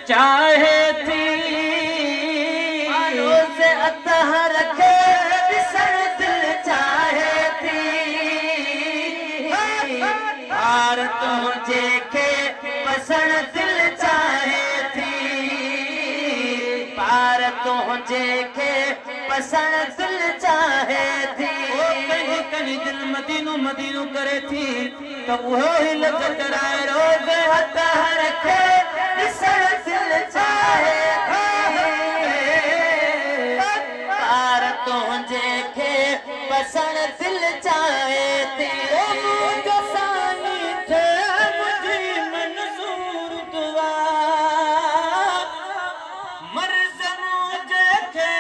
चाहे थी रोज़ अतहर के ॾिसण दिल चाहे थी पार तुझे के पसण दिल चाहे थी पार तुझे के पसण दिल चाहे थी कनी दिल मदीनो मदीनो करे थी तो वो ही लजत राय रोज़ अतहर के ॾिसण दिल चाहे पार तुझे के पसण दिल चाहे थी साईं थे मुझी मंज़ूर दुआ मर्ज़ मुझे के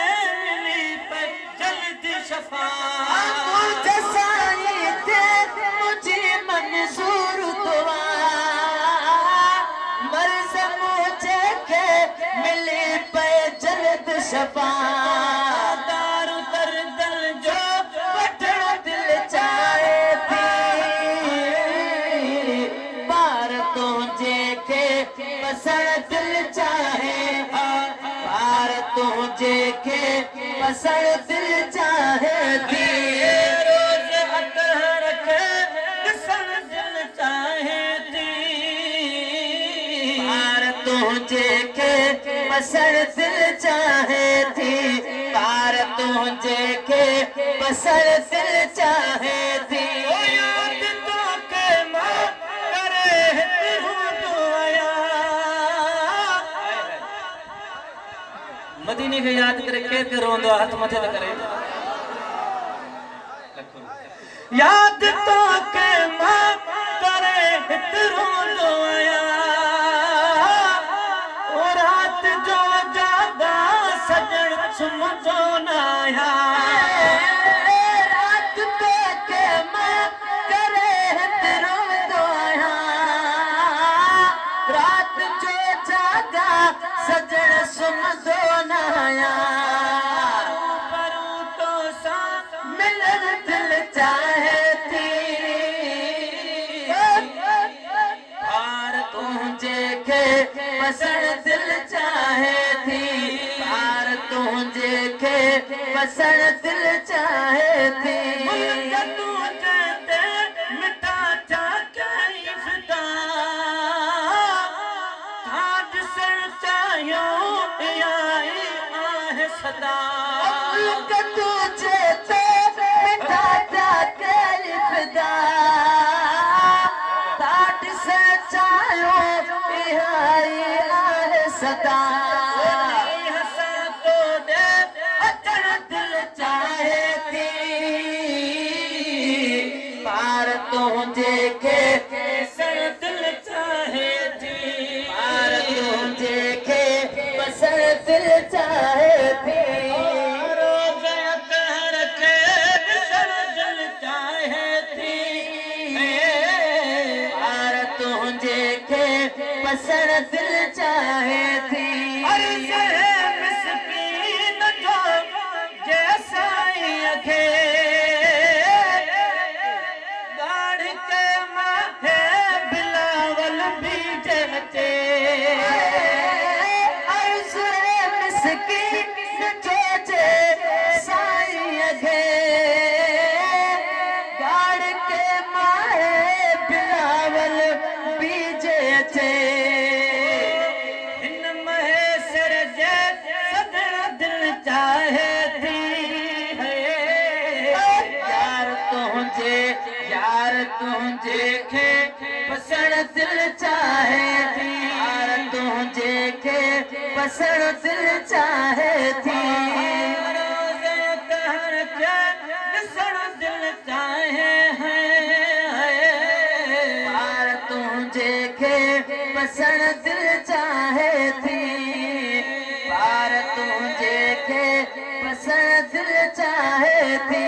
मिली पे जल्दी शफा साईं थे मुझे मंज़ूर दुआ मर्ज़ मुझे के मिली पे जल्द शफा दारू दर दल जो वठण दिल चाहे थी पार तुझे के पसण दिल चाहे पार तुझे के पसण दिल चाहे थी रोज़ अतहर के ॾिसण दिल चाहे थी पार तुझे के पसण दिल चाहे थी पार तुझे के पसण दिल चाहे थी याद तो के मां करे तू दुआया मदीने के याद करे के रोंदो हाथ मथे ते करे याद तो के मां करे तू दुआया और रात जो जागा सजण सुमझो ना आया रात को के मां करे तेरो दुआ रात जो जागा सजण सुन दो नया परू तो सा मिलन दिल चाहे थी पार तुझे के पसण दिल चाहे थी पार तुझे के पसण दिल चाहे थी तू कहते मिठा चा कैफता आज सर चायो आई आहे सदा तुझे तो मिठा था कैफदा ताट से चायो आई आहे सदा हसा तो दे अचण दिल चाहे थी पार तुझे के सर दिल चाहे थी पार तुझे के पसण दिल चाहे थी रोज़ अतहर के सर दिल चाहे थी पार तुझे के पसण दिल चाहे थी मिसकीन जो जैसा खे गाड़ के माथे बिलावल भी जहते मिसकीन जो जे साईं खे गाड़ के माहे बिलावल बीजे अचे इन महेसर जे सजण दिल चाहे थी यार तुझे खे पसण दिल चाहे थी यार तुझे खे पसण दिल चाहे थी रोज़ अतहर के ॾिसण दिल चाहे यार तुझे खे पसण दिल चाहे थी यार तुझे खे पसण दिल चाहे थी